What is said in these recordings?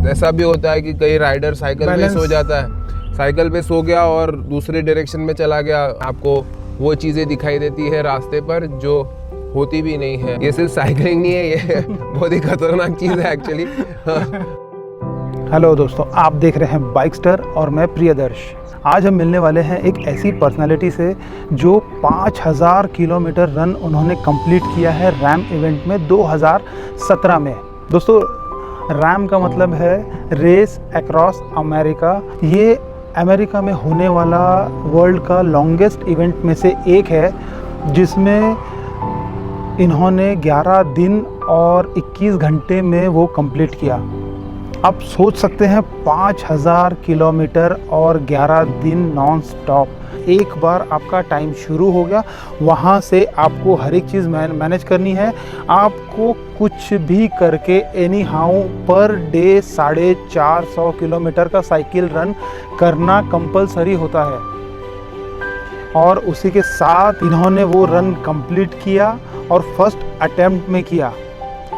ऐसा भी होता है कि कई राइडर साइकिल पे सो जाता है, साइकिल पे सो गया और दूसरे डायरेक्शन में चला गया, आपको वो चीज़ें दिखाई देती है रास्ते पर जो होती भी नहीं है। ये सिर्फ साइकिलिंग नहीं है, ये बहुत ही खतरनाक चीज़ है एक्चुअली। हेलो दोस्तों, आप देख रहे हैं बाइकस्टर और मैं प्रियदर्श। आज हम मिलने वाले हैं एक ऐसी पर्सनालिटी से जो 5000 किलोमीटर रन उन्होंने कंप्लीट किया है रैम इवेंट में 2017 में। दोस्तों, रैम का मतलब है रेस अक्रॉस अमेरिका। ये अमेरिका में होने वाला वर्ल्ड का लॉन्गेस्ट इवेंट में से एक है, जिसमें इन्होंने 11 दिन और 21 घंटे में वो कंप्लीट किया। आप सोच सकते हैं 5000 किलोमीटर और 11 दिन नॉन स्टॉप। एक बार आपका टाइम शुरू हो गया, वहाँ से आपको हर एक चीज़ मैनेज करनी है। आपको कुछ भी करके any how per day 450 kilometre का साइकिल रन करना कंपलसरी होता है। और उसी के साथ इन्होंने वो रन कंप्लीट किया और फर्स्ट अटेम्प्ट में किया।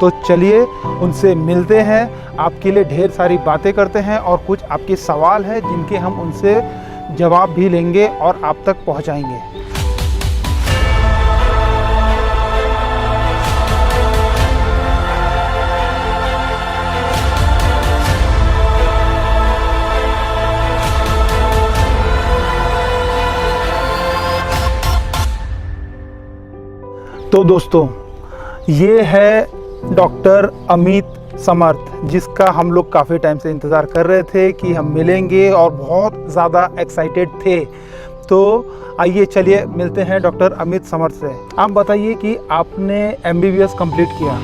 तो चलिए उनसे मिलते हैं, आपके लिए ढेर सारी बातें करते हैं और कुछ आपके सवाल हैं जिनके हम उनसे जवाब भी लेंगे और आप तक पहुंचाएंगे। तो दोस्तों, ये है डॉक्टर अमित समर्थ, जिसका हम लोग काफ़ी टाइम से इंतज़ार कर रहे थे कि हम मिलेंगे और बहुत ज़्यादा एक्साइटेड थे। तो आइए चलिए मिलते हैं डॉक्टर अमित समर्थ से। आप बताइए कि आपने MBBS कंप्लीट किया,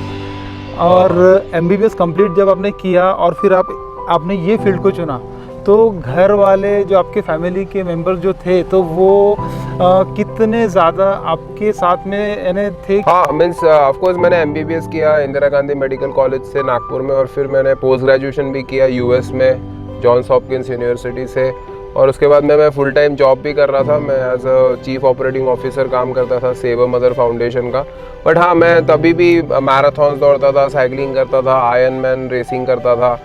और MBBS कंप्लीट जब आपने किया और फिर आपने ये फील्ड को चुना, तो घर वाले जो आपके फैमिली के मेंबर जो थे, तो वो कितने ज़्यादा आपके साथ में यानी थे? हाँ, मीन्स ऑफ कोर्स मैंने MBBS किया इंदिरा गांधी मेडिकल कॉलेज से नागपुर में, और फिर मैंने पोस्ट ग्रेजुएशन भी किया US में जॉन्स हॉपकिंस यूनिवर्सिटी से। और उसके बाद मैं फुल टाइम जॉब भी कर रहा था। मैं as a chief operating officer काम करता था सेव अ मदर फाउंडेशन का। बट हाँ, मैं तभी भी मैराथन दौड़ता था, साइकिलिंग करता था, आयरन मैन रेसिंग करता था,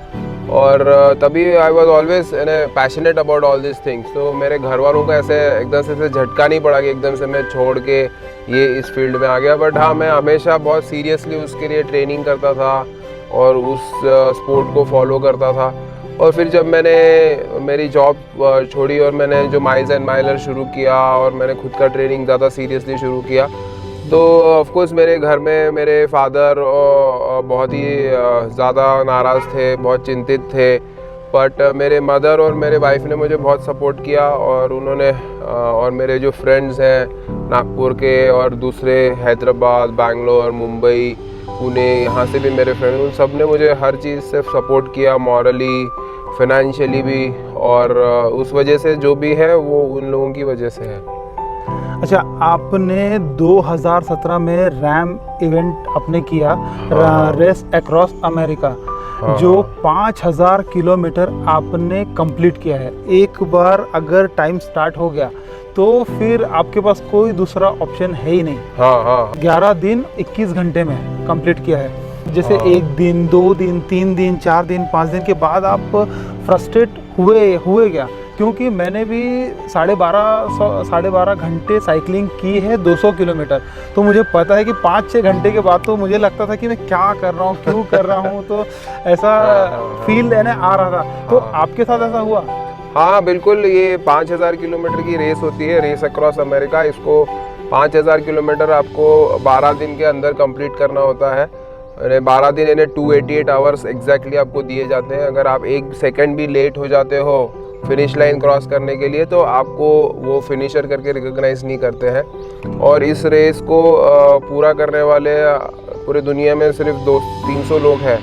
और तभी I was always passionate about all this things. तो मेरे घर वालों को ऐसे एकदम से झटका नहीं पड़ा कि एकदम से मैं छोड़ के ये इस फील्ड में आ गया। बट हाँ, मैं हमेशा बहुत सीरियसली उसके लिए ट्रेनिंग करता था और उस स्पोर्ट को फॉलो करता था। और फिर जब मैंने मेरी जॉब छोड़ी और मैंने जो माइल्स एंड माइलर शुरू किया और मैंने खुद का ट्रेनिंग ज़्यादा सीरियसली शुरू किया, तो ऑफ कोर्स मेरे घर में मेरे फादर बहुत ही ज़्यादा नाराज़ थे, बहुत चिंतित थे। बट मेरे मदर और मेरे वाइफ ने मुझे बहुत सपोर्ट किया, और उन्होंने और मेरे जो फ्रेंड्स हैं नागपुर के और दूसरे हैदराबाद, बैंगलोर, मुंबई, पुणे, यहाँ से भी मेरे फ्रेंड, उन सब ने मुझे हर चीज़ से सपोर्ट किया, मॉरली, फाइनेंशियली भी। और उस वजह से जो भी है वो उन लोगों की वजह से है। अच्छा, आपने 2017 में रैम इवेंट आपने किया, रेस अक्रॉस अमेरिका, जो 5000 किलोमीटर आपने कंप्लीट किया है। एक बार अगर टाइम स्टार्ट हो गया तो फिर आपके पास कोई दूसरा ऑप्शन है ही नहीं। हाँ। 11 दिन 21 घंटे में कंप्लीट किया है। जैसे एक दिन, 2 दिन, 3 दिन, 4 दिन, 5 दिन के बाद आप फ्रस्ट्रेट हुए क्या? क्योंकि मैंने भी 12.5 घंटे साइकिलिंग की है 200 किलोमीटर। तो मुझे पता है कि 5-6 घंटे के बाद तो मुझे लगता था कि मैं क्या कर रहा हूँ, क्यों कर रहा हूँ। तो ऐसा फील आ रहा था। तो आपके साथ ऐसा हुआ? हाँ बिल्कुल, ये 5000 किलोमीटर की रेस होती है, रेस अक्रॉस अमेरिका। इसको 5000 किलोमीटर आपको 12 दिन के अंदर कंप्लीट करना होता है। 12 दिन यानी 288 आवर्स एग्जैक्टली आपको दिए जाते हैं। अगर आप 1 सेकंड भी लेट हो जाते हो फिनिश लाइन क्रॉस करने के लिए, तो आपको वो फिनिशर करके रिकॉग्नाइज नहीं करते हैं। और इस रेस को पूरा करने वाले पूरी दुनिया में सिर्फ 200-300 लोग हैं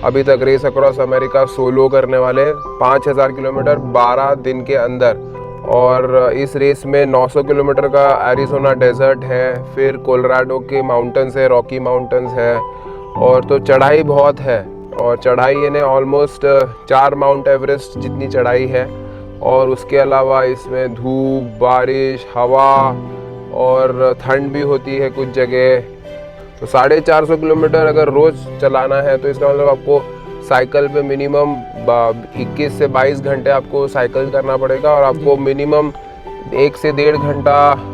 अभी तक, रेस अक्रॉस अमेरिका सोलो करने वाले 5000 किलोमीटर 12 दिन के अंदर। और इस रेस में 900 किलोमीटर का एरिज़ोना डेजर्ट है, फिर कोलोराडो के माउंटेन्स है, रॉकी माउंटेन्स है, और तो चढ़ाई बहुत है। और चढ़ाई यानी ऑलमोस्ट 4 माउंट एवरेस्ट जितनी चढ़ाई है। और उसके अलावा इसमें धूप, बारिश, हवा और ठंड भी होती है कुछ जगह। तो 450 किलोमीटर अगर रोज़ चलाना है तो इसका मतलब आपको साइकिल पे मिनिमम 21 से 22 घंटे आपको साइकिल करना पड़ेगा और आपको मिनिमम 1 से 1.5 घंटा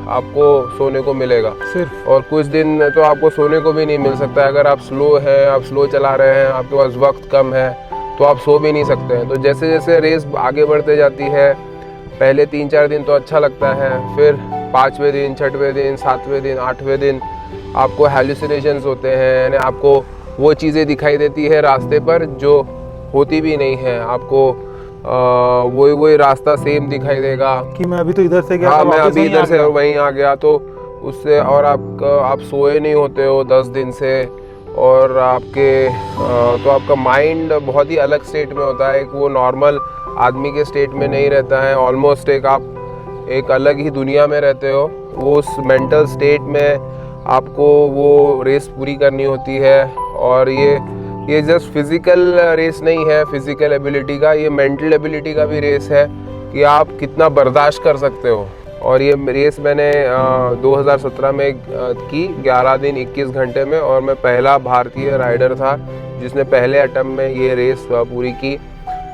आपको सोने को मिलेगा सिर्फ। और कुछ दिन तो आपको सोने को भी नहीं मिल सकता है। अगर आप स्लो हैं, आप स्लो चला रहे हैं, आपके पास वक्त कम है, तो आप सो भी नहीं सकते हैं। तो जैसे जैसे रेस आगे बढ़ते जाती है, पहले 3-4 दिन तो अच्छा लगता है, फिर 5वें दिन, 6वें दिन, 7वें दिन, 8वें दिन आपको हैलुसिनेशंस होते हैं, यानी आपको वो चीज़ें दिखाई देती है रास्ते पर जो होती भी नहीं है। आपको वही रास्ता सेम दिखाई देगा कि मैं अभी तो इधर से गया, हाँ मैं अभी इधर से वहीं आ गया, तो उससे और आप सोए नहीं होते हो 10 दिन से, और तो आपका माइंड बहुत ही अलग स्टेट में होता है। वो नॉर्मल आदमी के स्टेट में नहीं रहता है, ऑलमोस्ट आप एक अलग ही दुनिया में रहते हो। वो उस मेंटल स्टेट में आपको वो रेस पूरी करनी होती है। और ये जस्ट फिज़िकल रेस नहीं है, फिज़िकल एबिलिटी का, ये मेंटल एबिलिटी का भी रेस है कि आप कितना बर्दाश्त कर सकते हो। और ये रेस मैंने 2017 में की, 11 दिन 21 घंटे में, और मैं पहला भारतीय राइडर था जिसने पहले अटेम्प्ट में ये रेस पूरी की।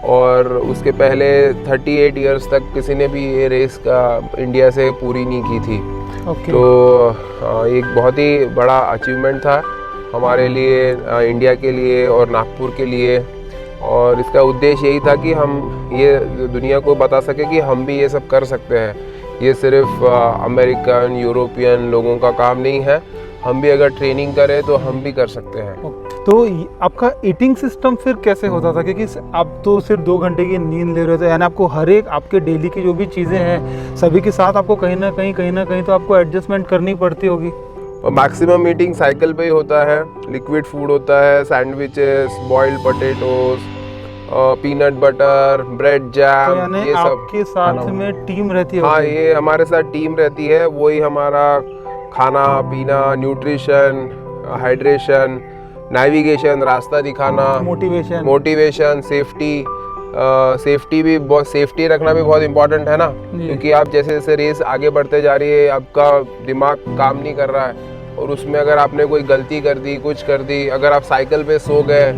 और उसके पहले 38 इयर्स तक किसी ने भी ये रेस का इंडिया से पूरी नहीं की थी। तो एक बहुत ही बड़ा अचीवमेंट था हमारे लिए, इंडिया के लिए और नागपुर के लिए। और इसका उद्देश्य यही था कि हम ये दुनिया को बता सके कि हम भी ये सब कर सकते हैं। ये सिर्फ अमेरिकन, यूरोपियन लोगों का काम नहीं है, हम भी अगर ट्रेनिंग करें तो हम भी कर सकते हैं। तो आपका ईटिंग सिस्टम फिर कैसे होता था, क्योंकि आप तो सिर्फ 2 घंटे की नींद ले रहे थे, यानी आपको हर एक आपके डेली की जो भी चीज़ें हैं सभी के साथ आपको कहीं ना कहीं तो आपको एडजस्टमेंट करनी पड़ती होगी। और मैक्सिमम ईटिंग साइकिल पे ही होता है। लिक्विड फूड होता है, sandwiches, boiled potatoes, peanut butter, bread jam, तो यानी ये सब आपके साथ में टीम रहती है? हाँ, ये हमारे साथ टीम रहती है, वही हमारा खाना पीना, न्यूट्रिशन, हाइड्रेशन, नेविगेशन, रास्ता दिखाना, मोटिवेशन, सेफ्टी भी बहुत, सेफ्टी रखना भी बहुत इम्पोर्टेंट है ना, क्योंकि आप जैसे जैसे रेस आगे बढ़ते जा रही है, आपका दिमाग काम नहीं कर रहा है, और उसमें अगर आपने कोई गलती कर दी, कुछ कर दी, अगर आप साइकिल पे सो गए,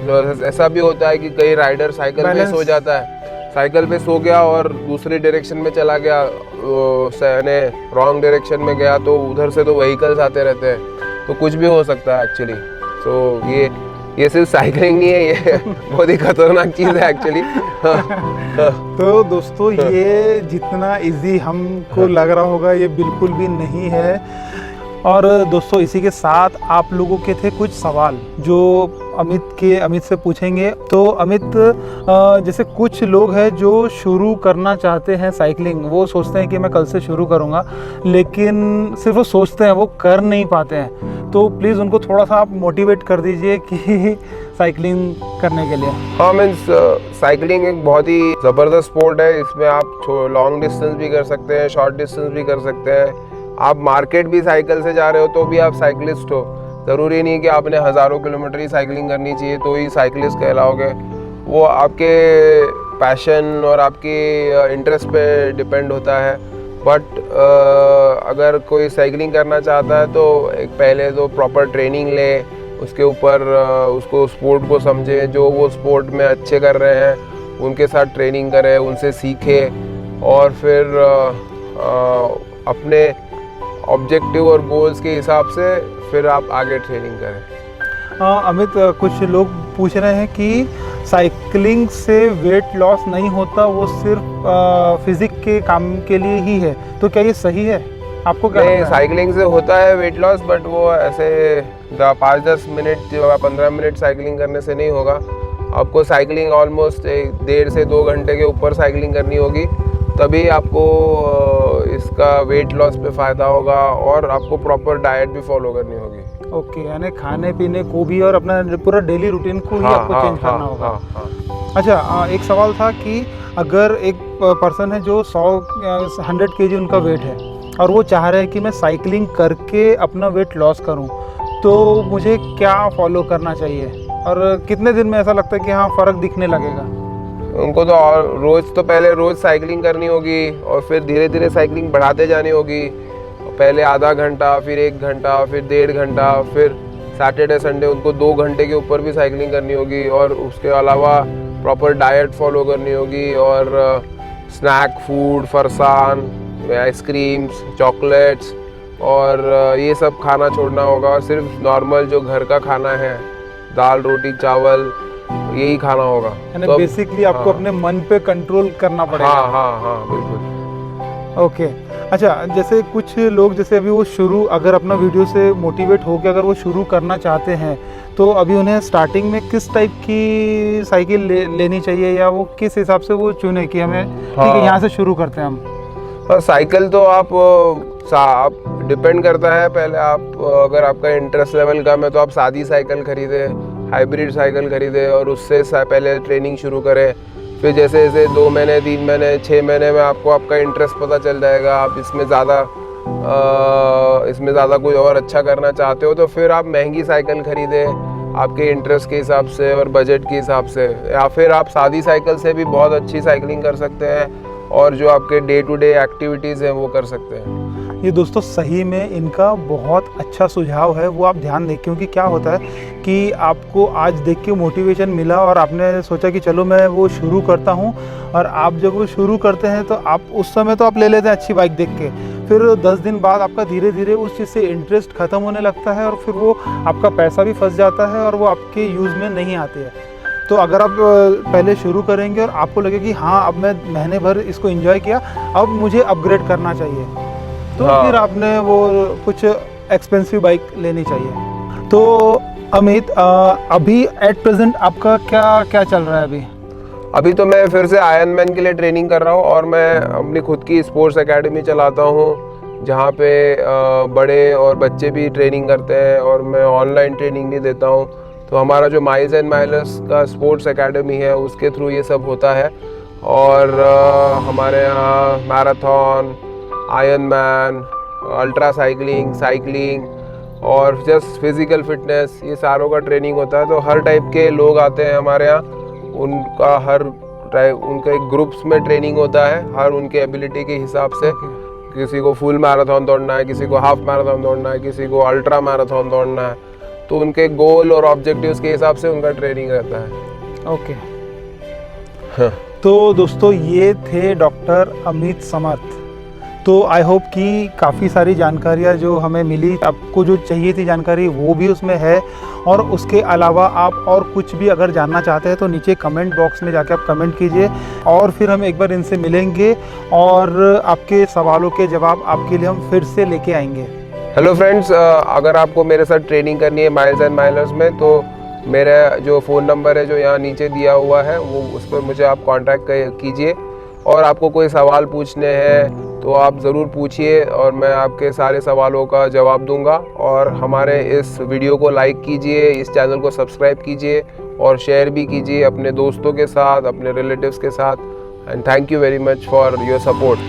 तो ऐसा भी होता है कि कई राइडर साइकिल पे सो जाता है, साइकिल पे सो गया और दूसरे डायरेक्शन में चला गया, रॉन्ग डायरेक्शन में गया, तो उधर से तो व्हीकल्स आते रहते हैं, तो कुछ भी हो सकता है एक्चुअली। तो ये सिर्फ साइकिलिंग नहीं है, ये बहुत ही खतरनाक चीज़ है एक्चुअली। तो दोस्तों, ये जितना इजी हमको लग रहा होगा ये बिल्कुल भी नहीं है। और दोस्तों, इसी के साथ आप लोगों के थे कुछ सवाल जो अमित से पूछेंगे। तो अमित, जैसे कुछ लोग हैं जो शुरू करना चाहते हैं साइकिलिंग, वो सोचते हैं कि मैं कल से शुरू करूंगा, लेकिन सिर्फ वो सोचते हैं, वो कर नहीं पाते हैं। तो प्लीज़ उनको थोड़ा सा आप मोटिवेट कर दीजिए कि साइकिलिंग करने के लिए। हाँ, मीन्स साइकिलिंग एक बहुत ही ज़बरदस्त स्पोर्ट है। इसमें आप लॉन्ग डिस्टेंस भी कर सकते हैं, शॉर्ट डिस्टेंस भी कर सकते हैं। आप मार्केट भी साइकिल से जा रहे हो तो भी आप साइकिलिस्ट हो। ज़रूरी नहीं कि आपने हज़ारों किलोमीटर ही साइकिलिंग करनी चाहिए तो ही साइकिलिस्ट कहलाओगे। वो आपके पैशन और आपकी इंटरेस्ट पे डिपेंड होता है। बट अगर कोई साइकिलिंग करना चाहता है तो एक पहले तो प्रॉपर ट्रेनिंग ले, उसके ऊपर उसको स्पोर्ट को समझे, जो वो स्पोर्ट में अच्छे कर रहे हैं उनके साथ ट्रेनिंग करें, उनसे सीखे, और फिर अपने ऑब्जेक्टिव और गोल्स के हिसाब से फिर आप आगे ट्रेनिंग करें। अमित, कुछ लोग पूछ रहे हैं कि साइकिलिंग से वेट लॉस नहीं होता, वो सिर्फ फिजिक के काम के लिए ही है, तो क्या ये सही है? आपको क्या लगता है? साइकिलिंग से होता है वेट लॉस, बट वो ऐसे 5-10 मिनट या 15 मिनट साइकिलिंग करने से नहीं होगा। आपको साइकिलिंग ऑलमोस्ट 1.5 से 2 घंटे के ऊपर साइकिलिंग करनी होगी, तभी आपको इसका वेट लॉस पे फ़ायदा होगा, और आपको प्रॉपर डाइट भी फॉलो करनी होगी। ओके, यानी खाने पीने को भी और अपना पूरा डेली रूटीन को ही आपको चेंज करना होगा। अच्छा, एक सवाल था कि अगर एक पर्सन है जो 100 kg उनका वेट है और वो चाह रहे हैं कि मैं साइकिलिंग करके अपना वेट लॉस करूं, तो मुझे क्या फॉलो करना चाहिए और कितने दिन में ऐसा लगता है कि हाँ फ़र्क दिखने लगेगा? उनको तो पहले रोज़ साइकिलिंग करनी होगी, और फिर धीरे धीरे साइकिलिंग बढ़ाते जानी होगी। पहले आधा घंटा, फिर 1 घंटा, फिर 1.5 घंटा, फिर सैटरडे संडे उनको 2 घंटे के ऊपर भी साइकिलिंग करनी होगी। और उसके अलावा प्रॉपर डाइट फॉलो करनी होगी और snack food, farsan, ice creams, chocolates और ये सब खाना छोड़ना होगा और सिर्फ नॉर्मल जो घर का खाना है, दाल रोटी चावल, यही खाना होगा। यानी तो बेसिकली आपको अपने मन पे कंट्रोल करना पड़ेगा। हाँ बिल्कुल। ओके, अच्छा, जैसे कुछ लोग जैसे अभी वो शुरू अगर अपना वीडियो से मोटिवेट होकर अगर वो शुरू करना चाहते हैं तो अभी उन्हें स्टार्टिंग में किस टाइप की साइकिल लेनी चाहिए या वो किस हिसाब से वो चुने कि हमें ठीक है यहाँ से शुरू करते हैं हम? साइकिल तो आप डिपेंड करता है, पहले आप अगर आपका इंटरेस्ट लेवल कम है तो आप सादी साइकिल खरीदे, हाइब्रिड साइकिल खरीदे और उससे पहले ट्रेनिंग शुरू करें। फिर जैसे जैसे 2 महीने 3 महीने 6 महीने में आपको आपका इंटरेस्ट पता चल जाएगा, आप इसमें ज़्यादा कोई और अच्छा करना चाहते हो तो फिर आप महंगी साइकिल खरीदे आपके इंटरेस्ट के हिसाब से और बजट के हिसाब से, या फिर आप सादी साइकिल से भी बहुत अच्छी साइकिलिंग कर सकते हैं और जो आपके डे टू डे एक्टिविटीज़ हैं वो कर सकते हैं। ये दोस्तों सही में इनका बहुत अच्छा सुझाव है, वो आप ध्यान दें, क्योंकि क्या होता है कि आपको आज देख के मोटिवेशन मिला और आपने सोचा कि चलो मैं वो शुरू करता हूँ, और आप जब वो शुरू करते हैं तो आप उस समय तो आप ले लेते हैं अच्छी बाइक देख के, फिर 10 दिन बाद आपका धीरे धीरे उस चीज़ से इंटरेस्ट ख़त्म होने लगता है और फिर वो आपका पैसा भी फंस जाता है और वो आपके यूज़ में नहीं आते हैं। तो अगर आप पहले शुरू करेंगे और आपको लगे कि हाँ अब मैं महीने भर इसको एंजॉय किया, अब मुझे अपग्रेड करना चाहिए, तो फिर आपने वो कुछ एक्सपेंसिव बाइक लेनी चाहिए। तो अमित, अभी एट प्रेजेंट आपका क्या क्या चल रहा है? अभी तो मैं फिर से आयरनमैन के लिए ट्रेनिंग कर रहा हूँ और मैं अपनी खुद की स्पोर्ट्स एकेडमी चलाता हूँ जहाँ पे बड़े और बच्चे भी ट्रेनिंग करते हैं और मैं ऑनलाइन ट्रेनिंग भी देता हूँ। तो हमारा जो माइल्स एंड माइलर्स का स्पोर्ट्स एकेडमी है उसके थ्रू ये सब होता है और हमारे यहाँ मैराथन, आयरनमैन, अल्ट्रा साइकिलिंग और जस्ट फिज़िकल फिटनेस, ये सारों का ट्रेनिंग होता है। तो हर टाइप के लोग आते हैं हमारे यहाँ, उनका एक ग्रुप्स में ट्रेनिंग होता है हर उनके एबिलिटी के हिसाब से। किसी को फुल मैराथन दौड़ना है, किसी को हाफ मैराथन दौड़ना है, किसी को अल्ट्रा मैराथन दौड़ना है, तो उनके गोल और ऑब्जेक्टिव्स के हिसाब से उनका ट्रेनिंग रहता है। ओके। तो दोस्तों ये थे डॉक्टर अमित समर्थ। तो आई होप कि काफ़ी सारी जानकारियाँ जो हमें मिली, आपको जो चाहिए थी जानकारी वो भी उसमें है, और उसके अलावा आप और कुछ भी अगर जानना चाहते हैं तो नीचे कमेंट बॉक्स में जाके आप कमेंट कीजिए और फिर हम एक बार इनसे मिलेंगे और आपके सवालों के जवाब आपके लिए हम फिर से लेके आएंगे। हेलो फ्रेंड्स, अगर आपको मेरे साथ ट्रेनिंग करनी है माइल्स एंड माइलर्स में तो मेरा जो फ़ोन नंबर है जो यहाँ नीचे दिया हुआ है वो उस पर मुझे आप कांटेक्ट कीजिए, और आपको कोई सवाल पूछने हैं तो आप ज़रूर पूछिए और मैं आपके सारे सवालों का जवाब दूंगा। और हमारे इस वीडियो को लाइक कीजिए, इस चैनल को सब्सक्राइब कीजिए और शेयर भी कीजिए अपने दोस्तों के साथ, अपने रिलेटिव्स के साथ। And thank you very much for your support.